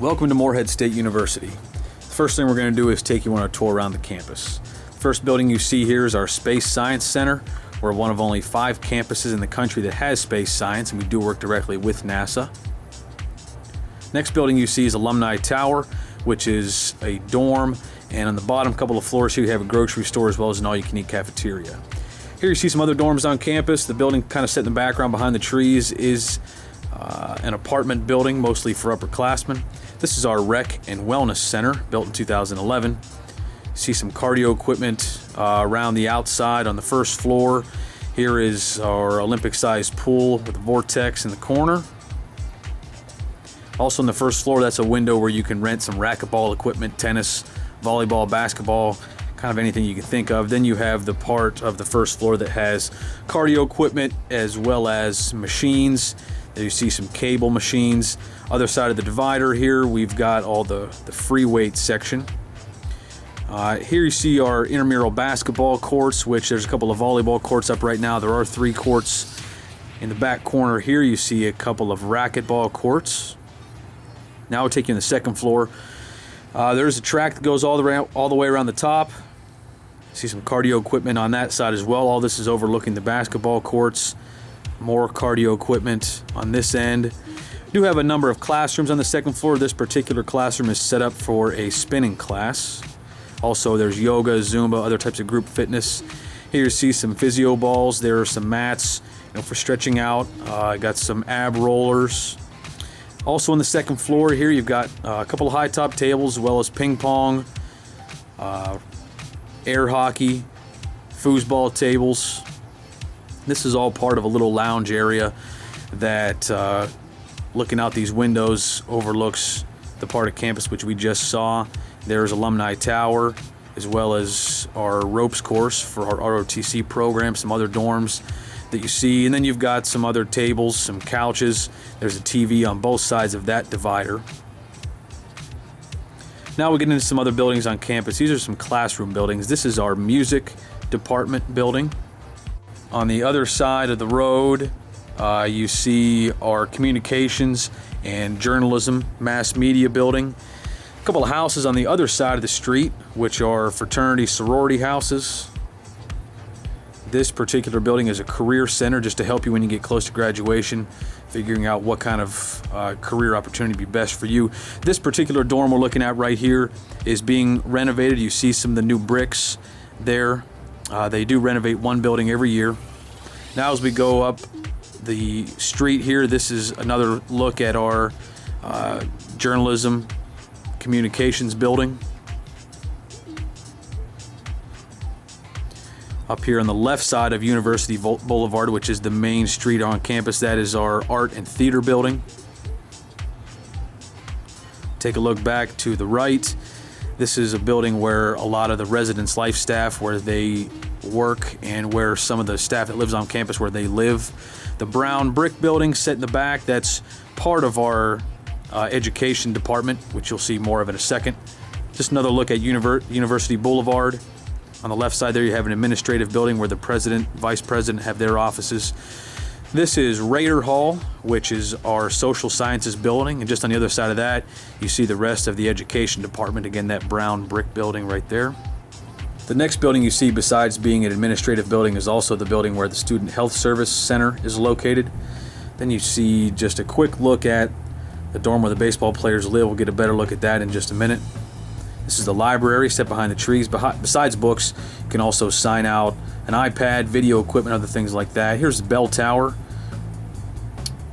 Welcome to Morehead State University. The first thing we're going to do is take you on a tour around the campus. The first building you see here is our Space Science Center. We're one of only 5 campuses in the country that has space science, and we do work directly with NASA. Next building you see is Alumni Tower, which is a dorm, and on the bottom couple of floors here you have a grocery store as well as an all-you-can-eat cafeteria. Here you see some other dorms on campus. The building kind of set in the background behind the trees is an apartment building, mostly for upperclassmen. This is our Rec and Wellness Center, built in 2011. You see some cardio equipment around the outside on the first floor. Here is our Olympic-sized pool with a vortex in the corner. Also on the first floor, that's a window where you can rent some racquetball equipment, tennis, volleyball, basketball, kind of anything you can think of. Then you have the part of the first floor that has cardio equipment as well as machines. There you see some cable machines. Other side of the divider here, we've got all the free weight section. Here you see our intramural basketball courts, which there's a couple of volleyball courts up right now. There are 3 courts. In the back corner here, you see a couple of racquetball courts. Now we'll take you in the second floor. There's a track that goes all the way around the top. See some cardio equipment on that side as well. All this is overlooking the basketball courts. More cardio equipment on this end. We do have a number of classrooms on the second floor. This particular classroom is set up for a spinning class. Also, there's yoga, Zumba, other types of group fitness. Here you see some physio balls. There are some mats, for stretching out. Got some ab rollers. Also on the second floor here, you've got a couple of high top tables, as well as ping pong, air hockey, foosball tables. This is all part of a little lounge area that, looking out these windows, overlooks the part of campus which we just saw. There's Alumni Tower, as well as our ropes course for our ROTC program, some other dorms that you see. And then you've got some other tables, some couches. There's a TV on both sides of that divider. Now we get into some other buildings on campus. These are some classroom buildings. This is our music department building. On the other side of the road, you see our communications and journalism mass media building. A couple of houses on the other side of the street, which are fraternity sorority houses. This particular building is a career center, just to help you when you get close to graduation, figuring out what kind of career opportunity would be best for you. This particular dorm we're looking at right here is being renovated. You see some of the new bricks there. They do renovate one building every year. Now as we go up the street here, this is another look at our journalism communications building. Up here on the left side of University Boulevard, which is the main street on campus, that is our art and theater building. Take a look back to the right. This is a building where a lot of the residents' life staff, where they work, and where some of the staff that lives on campus, where they live. The brown brick building set in the back, that's part of our education department, which you'll see more of in a second. Just another look at University Boulevard. On the left side there you have an administrative building where the president, vice president have their offices. This is Raider Hall, which is our social sciences building, and just on the other side of that you see the rest of the education department. Again, that brown brick building right there. The next building you see, besides being an administrative building, is also the building where the Student Health Service Center is located. Then you see just a quick look at the dorm where the baseball players live. We'll get a better look at that in just a minute. This is the library, set behind the trees. Besides books, you can also sign out an iPad, video equipment, other things like that. Here's the bell tower.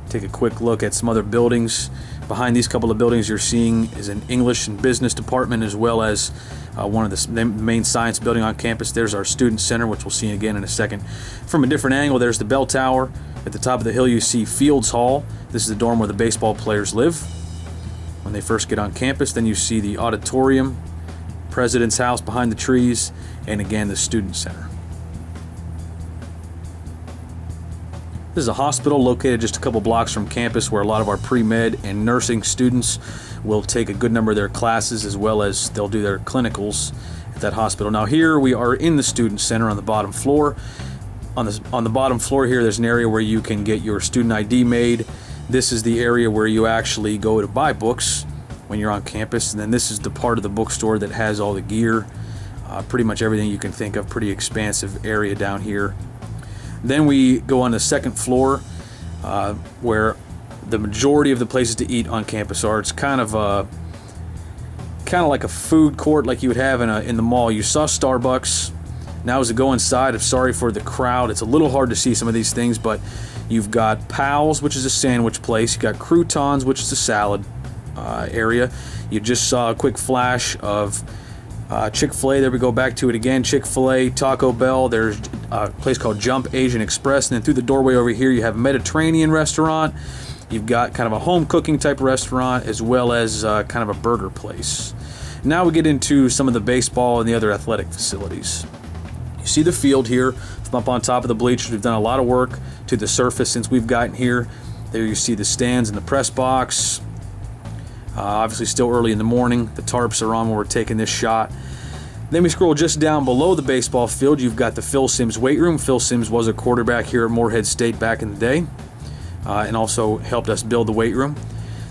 Take a quick look at some other buildings. Behind these couple of buildings you're seeing is an English and business department, as well as one of the main science building on campus. There's our student center, which we'll see again in a second. From a different angle, there's the bell tower. At the top of the hill you see Fields Hall. This is the dorm where the baseball players live when they first get on campus. Then you see the auditorium, President's house behind the trees, and again the student center. This is a hospital located just a couple blocks from campus, where a lot of our pre-med and nursing students will take a good number of their classes, as well as they'll do their clinicals at that hospital. Now here we are in the student center on the bottom floor. On the bottom floor here, there's an area where you can get your student ID made. This is the area where you actually go to buy books when you're on campus. And then this is the part of the bookstore that has all the gear, pretty much everything you can think of. Pretty expansive area down here. Then we go on the second floor, where the majority of the places to eat on campus are. It's kind of like a food court like you would have in the mall. You saw Starbucks. Now as we go inside, I'm sorry for the crowd. It's a little hard to see some of these things, but you've got Powell's, which is a sandwich place. You got Croutons, which is a salad area. You just saw a quick flash of Chick-fil-A. There we go, back to it again. Chick-fil-A, Taco Bell. There's a place called Jump Asian Express. And then through the doorway over here, you have a Mediterranean restaurant. You've got kind of a home cooking type restaurant, as well as kind of a burger place. Now we get into some of the baseball and the other athletic facilities. You see the field here from up on top of the bleachers. We've done a lot of work to the surface since we've gotten here. There you see the stands and the press box. Obviously still early in the morning. The tarps are on when we're taking this shot. Then we scroll just down below the baseball field. You've got the Phil Simms weight room. Phil Simms was a quarterback here at Morehead State back in the day, and also helped us build the weight room.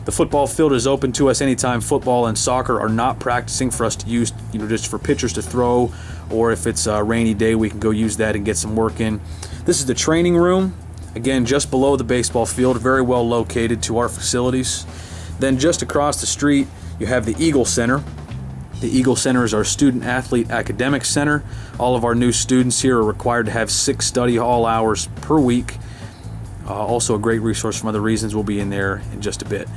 The football field is open to us anytime football and soccer are not practicing, for us to use, just for pitchers to throw, or if it's a rainy day, we can go use that and get some work in. This is the training room, again, just below the baseball field, very well located to our facilities. Then just across the street, you have the Eagle Center. The Eagle Center is our student athlete academic center. All of our new students here are required to have 6 study hall hours per week. Also a great resource from other reasons. We'll be in there in just a bit.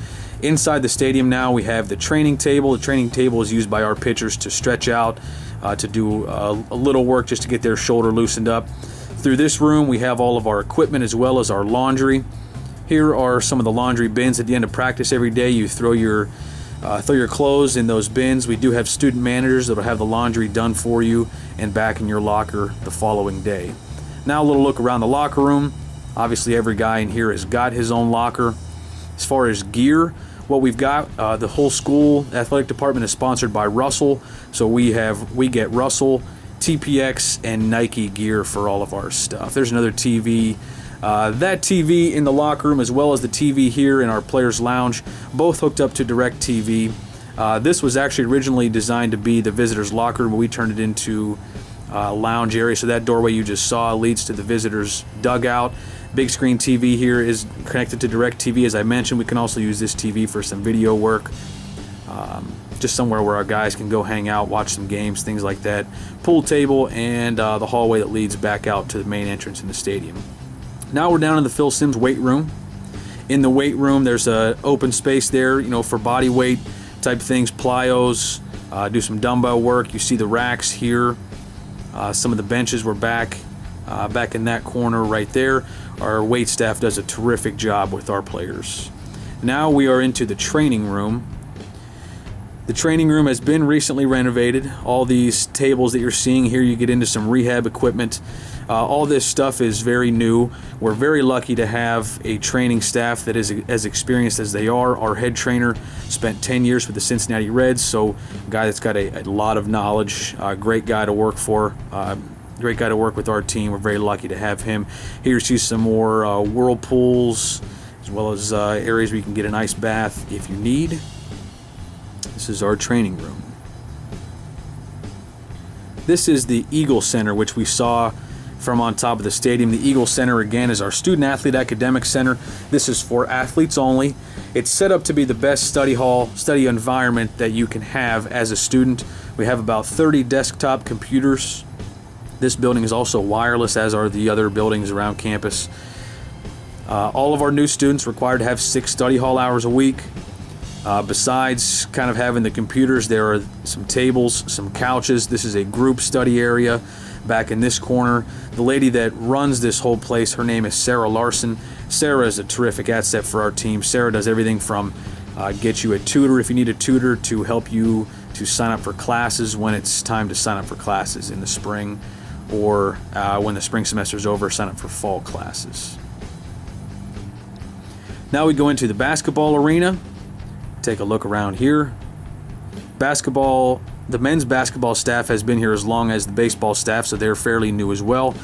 Inside the stadium now, we have the training table. The training table is used by our pitchers to stretch out, to do a little work just to get their shoulder loosened up. Through this room, we have all of our equipment as well as our laundry. Here are some of the laundry bins. At the end of practice every day, you throw your clothes in those bins. We do have student managers that will have the laundry done for you and back in your locker the following day. Now a little look around the locker room. Obviously every guy in here has got his own locker. As far as gear, what we've got, the whole school athletic department is sponsored by Russell, so we get Russell, TPX, and Nike gear for all of our stuff. There's another TV. That TV in the locker room, as well as the TV here in our players' lounge, both hooked up to DirecTV. This was actually originally designed to be the visitors' locker room, but we turned it into a lounge area. So that doorway you just saw leads to the visitors' dugout. Big screen TV here is connected to DirecTV. As I mentioned, we can also use this TV for some video work. Just somewhere where our guys can go hang out, watch some games, things like that. Pool table and the hallway that leads back out to the main entrance in the stadium. Now we're down in the Phil Simms weight room. In the weight room, there's an open space there, for body weight type things, plyos, do some dumbbell work. You see the racks here. Some of the benches were back in that corner right there. Our weight staff does a terrific job with our players. Now we are into the training room. The training room has been recently renovated. All these tables that you're seeing here, you get into some rehab equipment. All this stuff is very new. We're very lucky to have a training staff that is as experienced as they are. Our head trainer spent 10 years with the Cincinnati Reds, so a guy that's got a lot of knowledge, great guy to work for, great guy to work with our team. We're very lucky to have him. Here you see some more whirlpools, as well as areas where you can get an ice bath if you need. This is our training room. This is the Eagle Center, which we saw from on top of the stadium. The Eagle Center, again, is our student athlete academic center. This is for athletes only. It's set up to be the best study environment that you can have as a student. We have about 30 desktop computers. This building is also wireless, as are the other buildings around campus. All of our new students required to have 6 study hall hours a week. Besides kind of having the computers, there are some tables, some couches. This is a group study area back in this corner. The lady that runs this whole place, her name is Sarah Larson. Sarah is a terrific asset for our team. Sarah does everything from get you a tutor if you need a tutor, to help you to sign up for classes when it's time to sign up for classes in the spring, or when the spring semester is over, sign up for fall classes. Now we go into the basketball arena. Take a look around here. The men's basketball staff has been here as long as the baseball staff, so they're fairly new as well.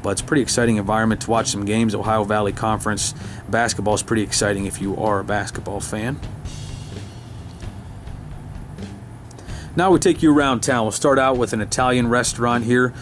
But it's a pretty exciting environment to watch some games. Ohio Valley Conference basketball is pretty exciting if you are a basketball fan. Now we take you around town. We'll start out with an Italian restaurant here.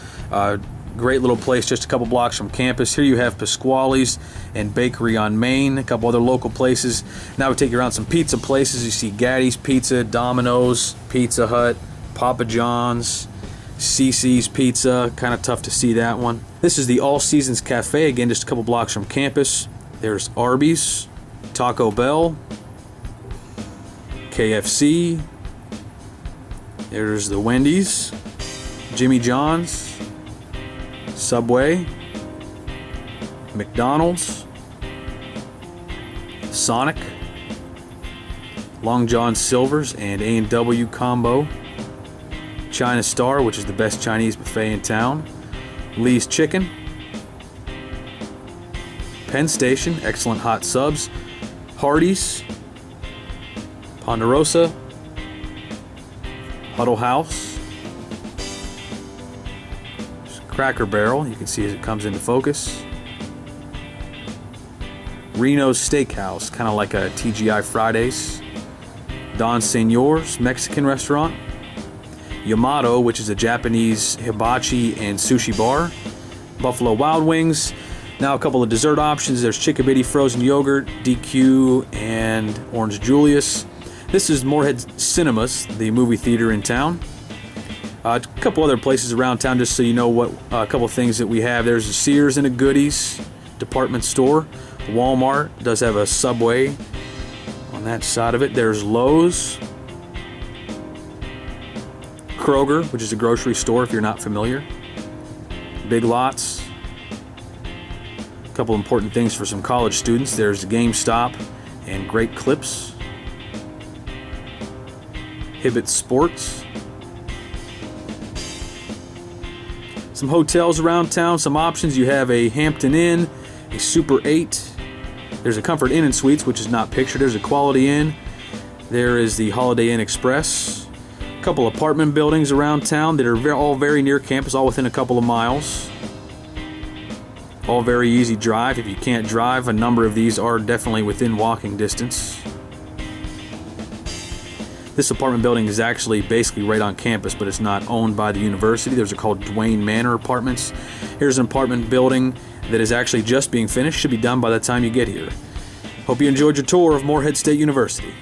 Great little place just a couple blocks from campus. Here you have Pasquale's and Bakery on Main, a couple other local places. Now we take you around some pizza places. You see Gaddy's Pizza, Domino's, Pizza Hut, Papa John's, CC's Pizza. Kind of tough to see that one. This is the All Seasons Cafe, again just a couple blocks from campus. There's Arby's, Taco Bell, KFC. There's the Wendy's, Jimmy John's, Subway, McDonald's, Sonic, Long John Silver's and A&W Combo, China Star, which is the best Chinese buffet in town, Lee's Chicken, Penn Station, excellent hot subs, Hardee's, Ponderosa, Huddle House, Cracker Barrel, you can see as it comes into focus, Reno's Steakhouse, kind of like a TGI Fridays, Don Señor's Mexican restaurant, Yamato, which is a Japanese hibachi and sushi bar, Buffalo Wild Wings. Now a couple of dessert options. There's Chickabiddy frozen yogurt, DQ, and Orange Julius. This is Morehead Cinemas, the movie theater in town. A couple other places around town, just so you know what a couple things that we have. There's a Sears and a Goodies department store. Walmart does have a Subway on that side of it. There's Lowe's, Kroger, which is a grocery store if you're not familiar, Big Lots. A couple important things for some college students. There's GameStop and Great Clips, Hibbett Sports. Some hotels around town, some options. You have a Hampton Inn, a Super 8. There's a Comfort Inn and Suites, which is not pictured. There's a Quality Inn. There is the Holiday Inn Express. A couple apartment buildings around town that are all very near campus, all within a couple of miles. All very easy drive. If you can't drive, a number of these are definitely within walking distance. This apartment building is actually basically right on campus, but it's not owned by the university. Those are called Duane Manor Apartments. Here's an apartment building that is actually just being finished. Should be done by the time you get here. Hope you enjoyed your tour of Morehead State University.